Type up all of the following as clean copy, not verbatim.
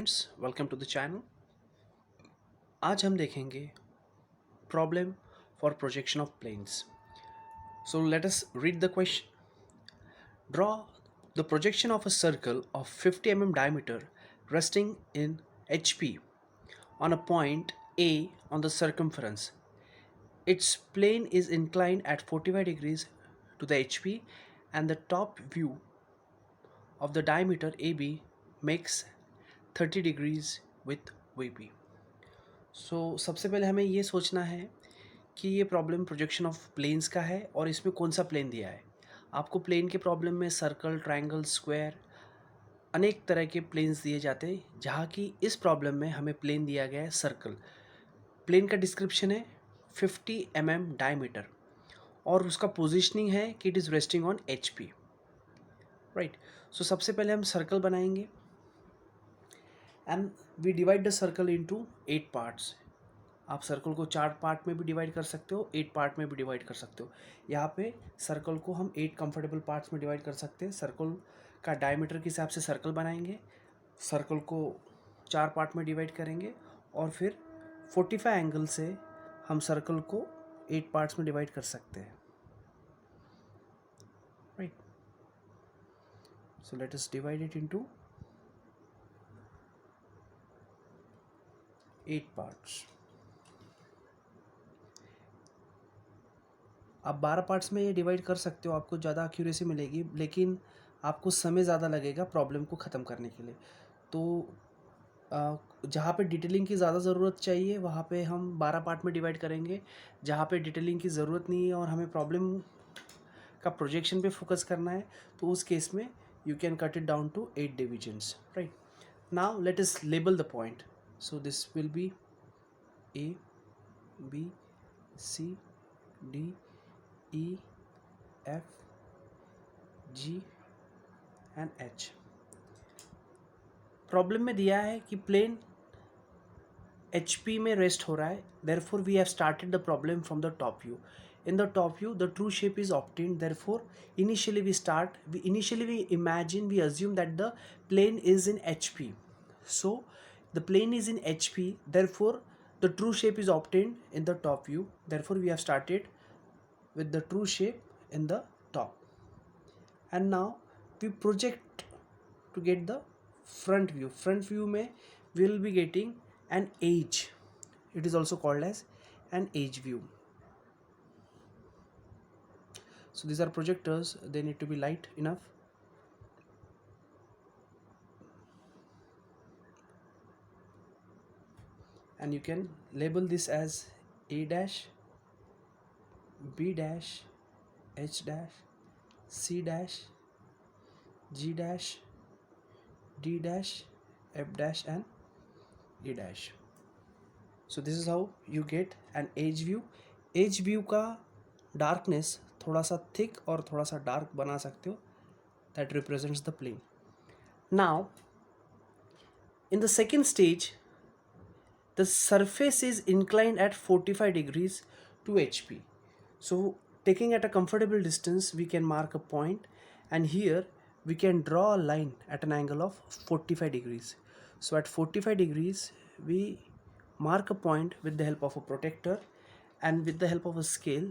Friends, welcome to the channel. आज हम देखेंगे problem for projection of planes. So let us read the question. Draw the projection of a circle of 50 mm diameter resting in HP on a point A on the circumference. Its plane is inclined at 45 degrees to the HP and the top view of the diameter AB makes 30 degrees with VP. सबसे पहले हमें ये सोचना है कि ये problem projection of planes का है और इसमें कौन सा प्लेन दिया है। आपको प्लेन के प्रॉब्लम में सर्कल, ट्रायंगल, स्क्वायर, अनेक तरह के प्लेन्स दिए जाते हैं, जहाँ की इस प्रॉब्लम में हमें प्लेन दिया गया है सर्कल। प्लेन का डिस्क्रिप्शन है 50 mm डायमीटर और उसका पोजिशनिंग है कि it is resting on HP, right. So सबसे पहले हम सर्कल बनाएंगे and we divide the circle into 8 parts. आप सर्कल को 4 पार्ट में भी डिवाइड कर सकते हो, 8 पार्ट में भी डिवाइड कर सकते हो। यहाँ पे सर्कल को हम 8 कंफर्टेबल पार्ट्स में डिवाइड कर सकते हैं। सर्कल का डायमीटर के हिसाब से सर्कल बनाएंगे, सर्कल को 4 पार्ट में डिवाइड करेंगे और फिर 45 एंगल से हम सर्कल को 8 पार्ट्स में डिवाइड कर सकते हैं, right. So let us divide it into 8 parts. आप 12 पार्ट्स में ये डिवाइड कर सकते हो, आपको ज़्यादा एक्यूरेसी मिलेगी, लेकिन आपको समय ज़्यादा लगेगा प्रॉब्लम को ख़त्म करने के लिए। तो जहाँ पे डिटेलिंग की ज़्यादा ज़रूरत चाहिए वहाँ पे हम 12 पार्ट में डिवाइड करेंगे। जहाँ पे डिटेलिंग की ज़रूरत नहीं है और हमें प्रॉब्लम का प्रोजेक्शन पे फोकस करना है, तो उस केस में you can cut it down to 8 divisions, right. Now let us label the point. So this will be A, B, C, D, E, F, G and H। Problem में दिया है कि प्लेन HP में rest हो रहा है, therefore we have started the problem from the top view. In the top view, the true shape is obtained. Therefore, initially we imagine, we assume that the plane is in HP. So, the plane is in HP. Therefore, the true shape is obtained in the top view. Therefore, we have started with the true shape in the top. And now we project to get the front view. Front view में we will be getting an edge. It is also called as an edge view. So these are projectors, they need to be light enough. And you can label this as A dash, B dash, H dash, C dash, G dash, D dash, F dash and E dash. So this is how you get an edge view. Edge view का darkness थोड़ा सा thick और थोड़ा सा dark बना सकते हो, that represents the plane. Now in the second stage, the surface is inclined at 45 degrees to HP. So taking at a comfortable distance, we can mark a point, and here we can draw a line at an angle of 45 degrees. So at 45 degrees, we mark a point with the help of a protector, and with the help of a scale,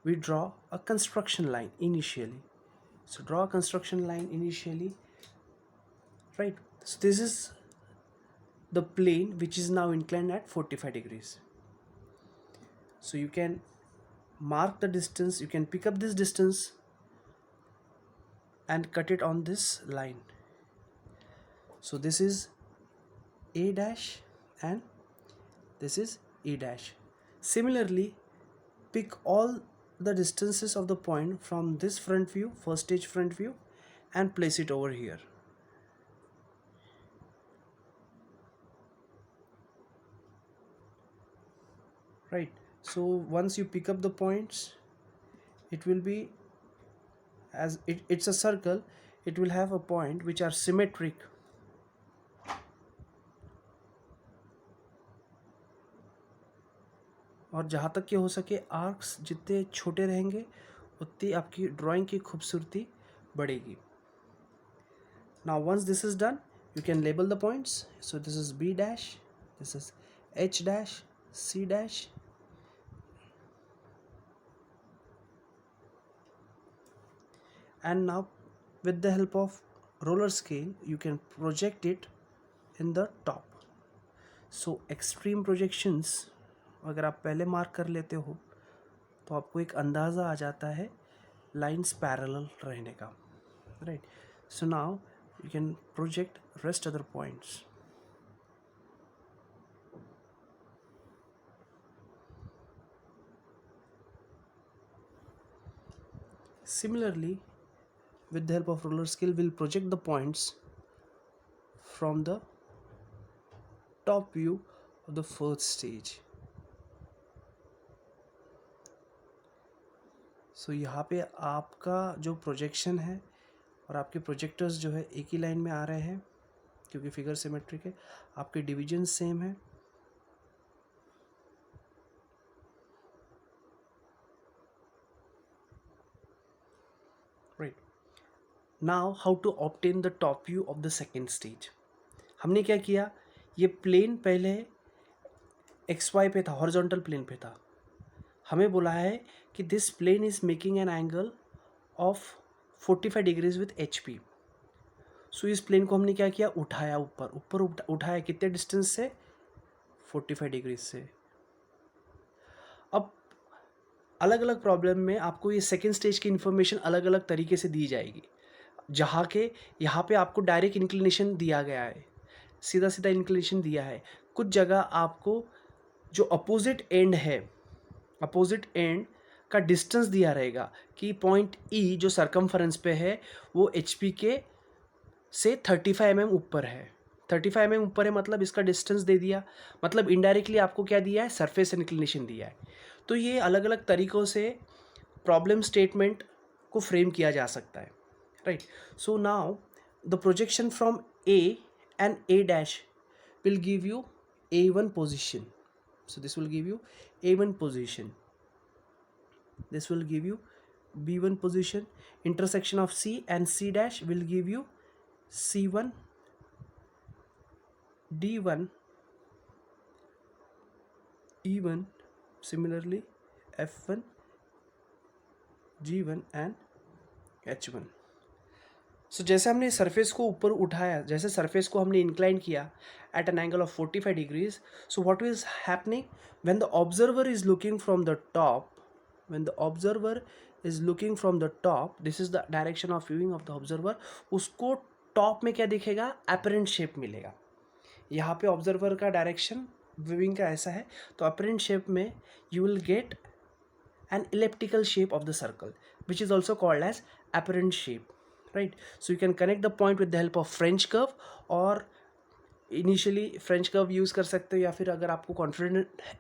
we draw a construction line initially. So draw a construction line initially, right? So this is the plane which is now inclined at 45 degrees. So you can mark the distance, you can pick up this distance and cut it on this line. So this is A dash and this is E dash. Similarly, pick all the distances of the point from this front view, first stage front view, and place it over here. Right. So once you pick up the points, it will be, as it's a circle, it will have a point which are symmetric. और जहाँ तक कि हो सके arcs जितने छोटे रहेंगे उतनी आपकी ड्राइंग की खूबसूरती बढ़ेगी. Now once this is done, You can label the points. So this is B dash, this is H dash, C dash, and now with the help of roller scale you can project it in the top. So extreme projections अगर आप पहले mark कर लेते हो तो आपको एक अंदाज़ा आ जाता है लाइन्स पैरेलल रहने का, right. So now you can project rest other points. Similarly, with the help of roller scale, we'll project the points from the top view of the first stage. So यहाँ पे आपका जो projection है और आपके projectors जो है एक ही लाइन में आ रहे हैं क्योंकि फिगर सिमेट्रिक है, आपके डिवीजन सेम है. Right. Now how to obtain the top view of the second stage. हमने क्या किया, ये प्लेन पहले एक्स वाई पे था, हॉरिजॉन्टल प्लेन पे था. हमें बोला है कि this plane is making an angle of 45 degrees with H P. So इस प्लेन को हमने क्या किया, उठाया ऊपर. उठाया कितने डिस्टेंस से, 45 डिग्रीज से. अब अलग अलग प्रॉब्लम में आपको ये सेकेंड स्टेज की इन्फॉर्मेशन अलग अलग तरीके से दी जाएगी. जहाँ के यहाँ पे आपको डायरेक्ट इंक्लिनेशन दिया गया है, सीधा सीधा इंक्लिनेशन दिया है. कुछ जगह आपको जो अपोजिट एंड है, अपोजिट एंड का डिस्टेंस दिया रहेगा कि पॉइंट ई जो सरकमफरेंस पे है वो एच पी के से 35 mm ऊपर है. 35 mm ऊपर है मतलब इसका डिस्टेंस दे दिया, मतलब इनडायरेक्टली आपको क्या दिया है, सरफेस इंक्लिनेशन दिया है. तो ये अलग अलग तरीक़ों से प्रॉब्लम स्टेटमेंट को फ्रेम किया जा सकता है, right. So now the projection from A and A dash will give you A1 position. So this will give you A1 position. This will give you B1 position. Intersection of C and C dash will give you C1, D1, E1, similarly F1, G1 and H1. सो जैसे हमने surface को ऊपर उठाया, जैसे surface को हमने incline किया at an angle of 45 degrees. So what is happening when the observer is looking from the top, when the observer is looking from the top, this is the direction of viewing of the observer. उसको top में क्या दिखेगा, apparent shape मिलेगा. यहाँ पे observer का direction viewing का ऐसा है, तो अपरेंट शेप में you will get an elliptical shape of the circle which is also called as apparent shape, right. So you can connect the point with the help of French curve, और initially French curve use कर सकते हो, या फिर अगर आपको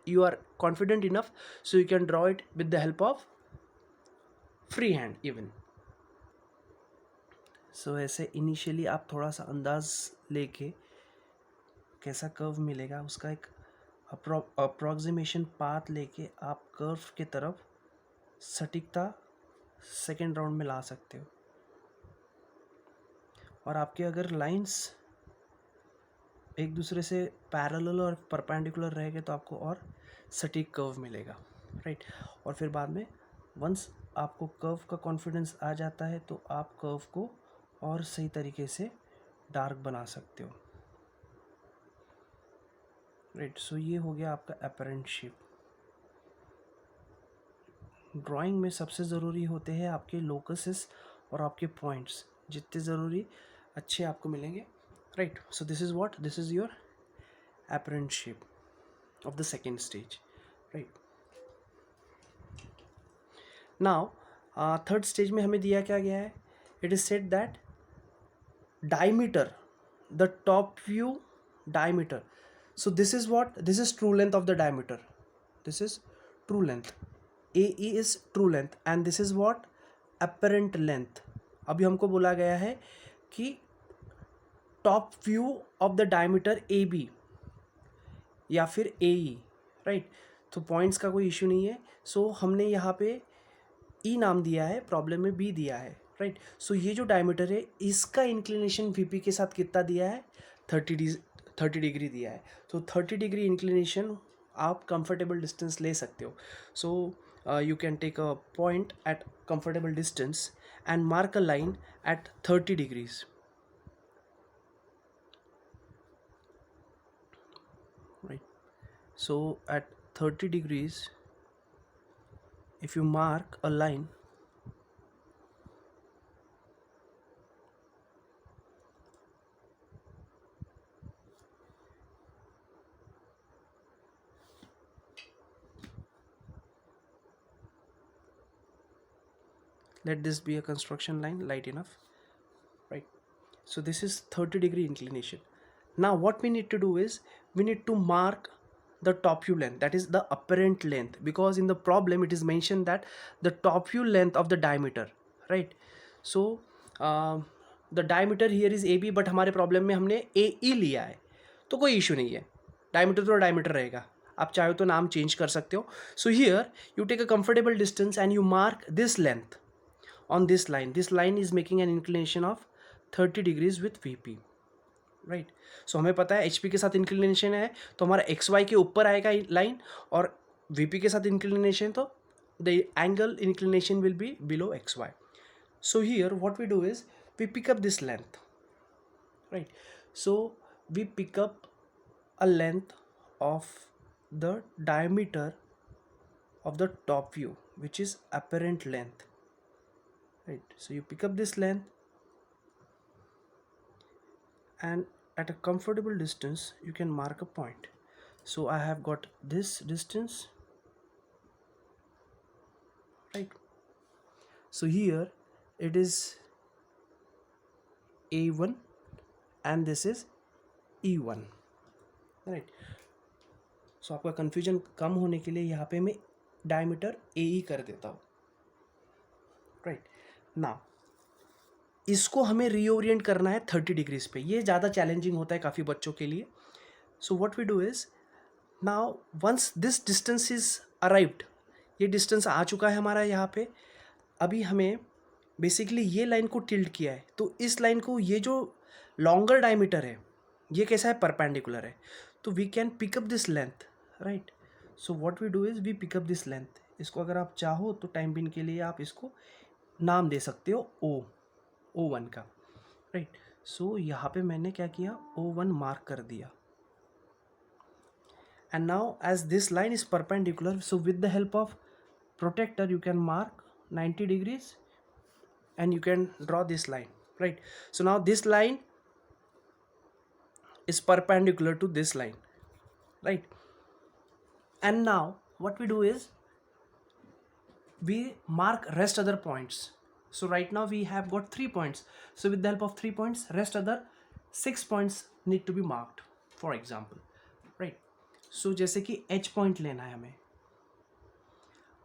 you are confident enough, so you can draw it with the help of free hand even. So ऐसे initially आप थोड़ा सा अंदाज लेके कैसा कर्व मिलेगा उसका एक अप्रोक्सीमेशन पाथ लेके आप कर्व के तरफ सटीकता सेकेंड राउंड में ला सकते हो. और आपके अगर लाइंस एक दूसरे से पैरेलल और परपेंडिकुलर रहेंगे तो आपको और सटीक कर्व मिलेगा, राइट. और फिर बाद में वंस आपको कर्व का कॉन्फिडेंस आ जाता है तो आप कर्व को और सही तरीके से डार्क बना सकते हो, राइट. सो ये हो गया आपका अपरेंट शेप. ड्राइंग में सबसे ज़रूरी होते हैं आपके लोकसेस और आपके पॉइंट्स, जितने ज़रूरी अच्छे आपको मिलेंगे, right. So this is what, this is your apparent shape of the second stage, right. Now third stage में हमें दिया क्या गया है, it is said that diameter, the top view diameter. So this is what, this is true length of the diameter, this is true length, AE is true length and this is what, apparent length. अभी हमको बोला गया है कि top view of the diameter AB या फिर AE, right. तो points का कोई इशू नहीं है. सो हमने यहाँ पे E नाम दिया है, प्रॉब्लम में B दिया है, राइट. सो ये जो डायमीटर है इसका इंक्लिनेशन VP के साथ कितना दिया है, 30 30 डिग्री दिया है, तो 30 डिग्री इंक्लिनेशन आप कंफर्टेबल डिस्टेंस ले सकते हो. So you can take a point at comfortable distance and mark a line at 30 degrees. Right. So at 30 degrees, if you mark a line, let this be a construction line, light enough, right? So this is 30-degree inclination. Now what we need to do is we need to mark the top view length, that is the apparent length, because in the problem it is mentioned that the top view length of the diameter, right? So the diameter here is AB, but हमारे problem में हमने AE लिया है, तो कोई issue नहीं है, diameter तो डायमीटर रहेगा, आप चाहो तो नाम चेंज कर सकते हो. So here you take a comfortable distance and you mark this length on this line. This line is making an inclination of 30 degrees with VP, right. सो हमें पता है एच पी के साथ इंक्लिनेशन है तो हमारा एक्स वाई के ऊपर आएगा लाइन, और वी पी के साथ इंक्लिनेशन तो the angle inclination will be below x y. So here what we do is we pick up this length, right. So we pick up a length of the diameter of the top view, which is apparent length, right. So you pick up this length and at a comfortable distance you can mark a point. So I have got this distance, right. So here it is A1 and this is E1, right. So आपका confusion कम होने के लिए यहाँ पे मैं diameter AE कर देता हूँ, right. Now इसको हमें रीओरिएंट करना है 30 डिग्रीज पे, ये ज़्यादा चैलेंजिंग होता है काफ़ी बच्चों के लिए. So what we do is now once this distance is arrived, ये डिस्टेंस आ चुका है हमारा यहाँ पे, अभी हमें बेसिकली ये लाइन को टिल्ट किया है, तो इस लाइन को, ये जो लॉन्गर डायमीटर है ये कैसा है, परपेंडिकुलर है, तो we can pick up this length, right. So what we do is we pick up this length. इसको अगर आप चाहो तो टाइम बिन के लिए आप इसको नाम दे सकते हो O1 का, राइट. सो यहाँ पे मैंने क्या किया, O1 मार्क कर दिया. And now as this line is perpendicular, so with the help of protractor you can mark 90 degrees and you can draw this line, right. So now this line is perpendicular to this line, right. And now what we do is we mark rest other points. So right now we have got 3 points, so with the help of 3 points, rest other 6 points need to be marked, for example, right. सो जैसे कि H point लेना है हमें,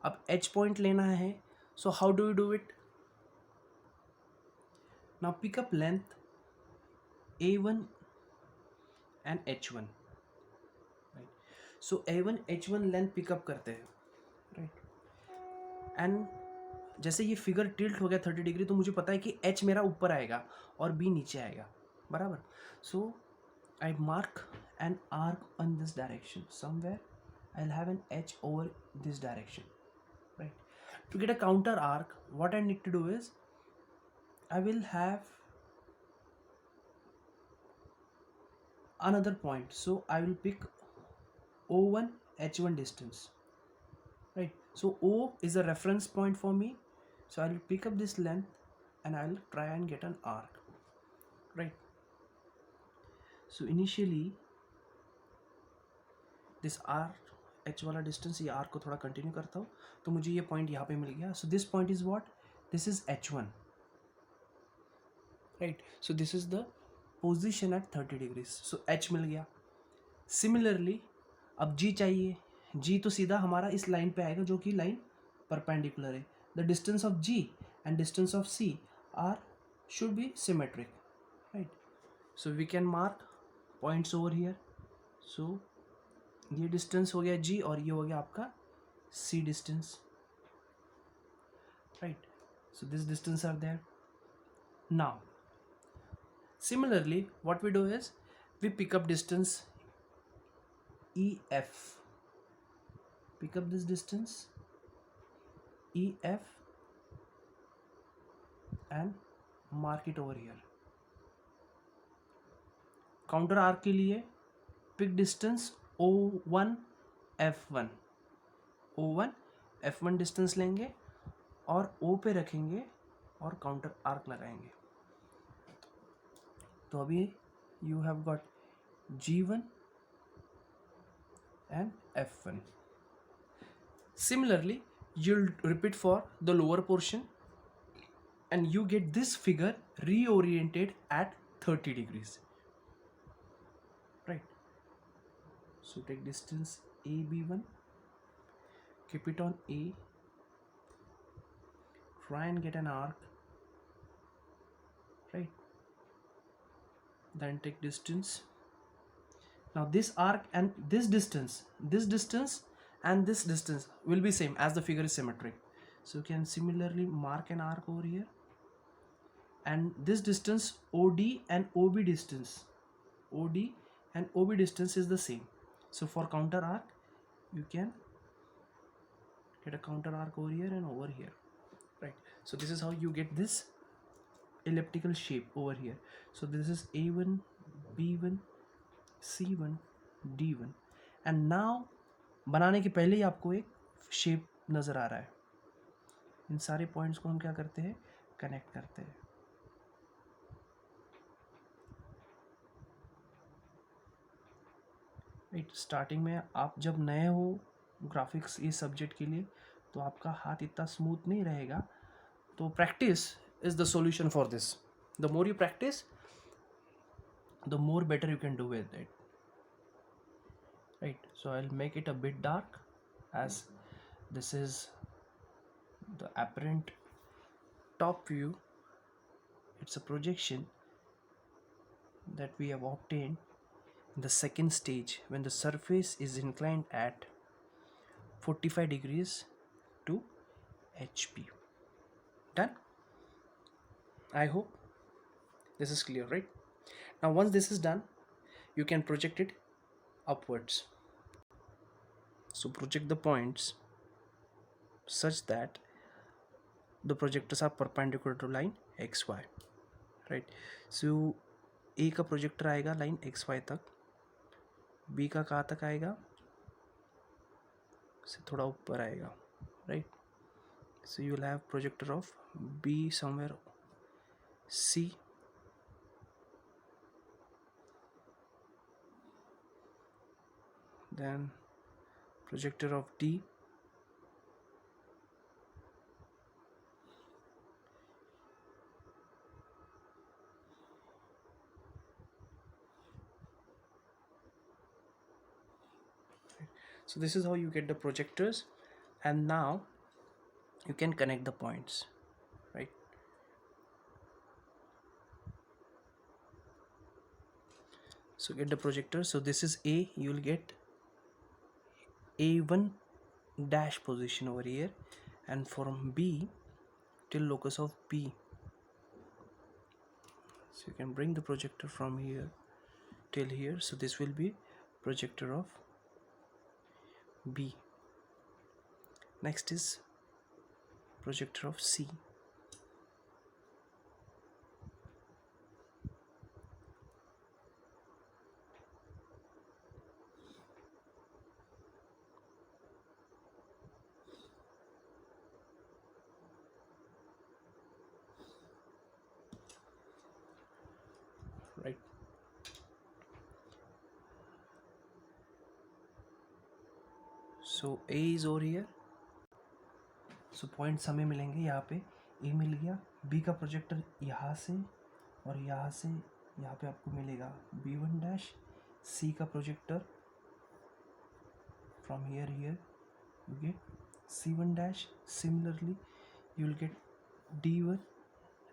अब H point लेना है, so how do you do it. Now pick up length A1 and H1, right. सो A1 H1 length pick up करते हैं, राइट. एंड जैसे ये फिगर टिल्ट हो गया 30 डिग्री, तो मुझे पता है कि H मेरा ऊपर आएगा और B नीचे आएगा, बराबर. So I mark an arc on this direction somewhere. I'll have an edge over this direction, right. To get a counter arc, what I need to do is I will have another point, so I will pick O1 H1 distance, right. So O is a reference point for me, so I will pick up this length and I will try and get an arc, right. So initially this R H वाला distance, ये are को थोड़ा continue करता हूँ, तो मुझे ये point यहाँ पे मिल गया. So this point is what, this is H1, right. So this is the position at 30 degrees. So H मिल गया. सिमिलरली अब G चाहिए, G तो सीधा हमारा इस लाइन पे आएगा जो कि लाइन परपेंडिकुलर है. The distance of G and distance of C are should be symmetric, right. So we can mark points over here. So ये डिस्टेंस हो गया G और ये हो गया आपका C distance, right. So this distance are there. Now similarly what we do is we pick up distance EF, pick up this distance EF and mark it over here. Counter arc के लिए pick distance O1 F1, O1 F1 distance लेंगे और O पे रखेंगे और counter arc लगाएंगे. तो अभी you have got G1 and F1. Similarly, you'll repeat for the lower portion and you get this figure reoriented at 30 degrees. Right? So take distance AB1, keep it on A, try and get an arc, right? Then take distance. Now this arc and this distance and this distance will be same as the figure is symmetric. So you can similarly mark an arc over here, and this distance OD and OB distance, OD and OB distance is the same. So for counter arc, you can get a counter arc over here and over here, right? So this is how you get this elliptical shape over here. So this is A1, B1, C1, D1, and now बनाने के पहले ही आपको एक shape नज़र आ रहा है. इन सारे points को हम क्या करते हैं, कनेक्ट करते हैं. राइट, स्टार्टिंग में आप जब नए हो ग्राफिक्स इस सब्जेक्ट के लिए तो आपका हाथ इतना स्मूथ नहीं रहेगा. तो practice is the solution for this. The more you practice, the more better you can do with it, right? So I'll make it a bit dark, as this is the apparent top view. It's a projection that we have obtained in the second stage when the surface is inclined at 45 degrees to HP. Done? I hope this is clear, right? Now once this is done, you can project it upwards. So project the points such that the projectors are perpendicular to line XY, right? So A का projector आएगा line XY तक, B का कहाँ तक आएगा, से थोड़ा ऊपर आएगा, right? So you will have projector of B somewhere C, then projector of D, so this is how you get the projectors, and now you can connect the points, right? So get the projector. So this is A, you will get A1 dash position over here, and from B till locus of P. So you can bring the projector from here till here. So this will be projector of B. Next is projector of C. Right. So A is over here. So points हमें मिलेंगे यहाँ पे. A मिल गया, B का projector यहाँ से और यहाँ से यहाँ पे आपको मिलेगा B1 dash. C का projector from here you get C1 dash. Similarly you will get D1,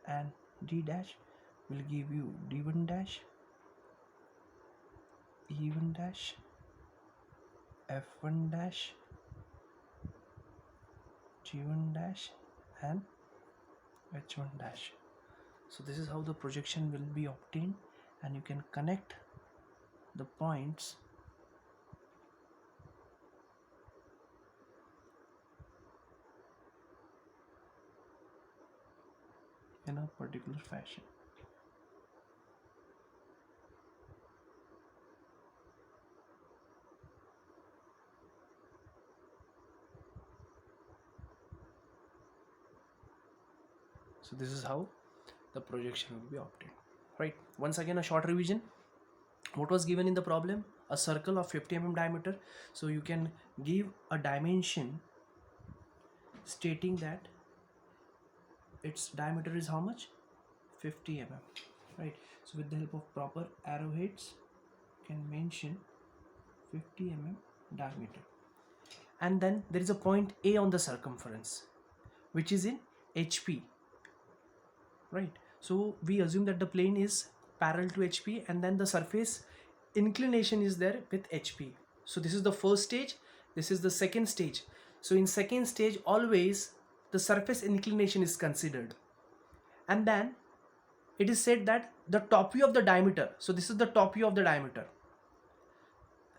and D dash will give you D1 dash, E1 dash, F1 dash, G1 dash, and H1 dash. So this is how the projection will be obtained, and you can connect the points in a particular fashion. So this is how the projection will be obtained, right? Once again, a short revision. What was given in the problem? A circle of 50 mm diameter. So you can give a dimension stating that its diameter is how much? 50 mm, right? So with the help of proper arrowheads, you can mention 50 mm diameter. And then there is a point A on the circumference, which is in HP, right? So we assume that the plane is parallel to HP, and then the surface inclination is there with HP. So this is the first stage, this is the second stage. So in second stage, always the surface inclination is considered, and then it is said that the top view of the diameter, so this is the top view of the diameter,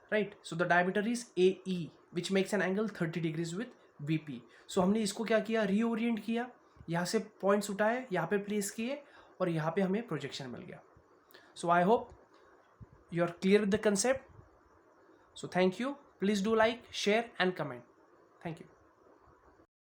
right? So the diameter is AE, which makes an angle 30 degrees with VP. So हमने इसको क्या किया, reorient किया, यहाँ से points उठाए, यहाँ पे प्लेस किए, और यहाँ पे हमें प्रोजेक्शन मिल गया. So I hope you are clear with the concept. So thank you. Please do like, share and comment. Thank you.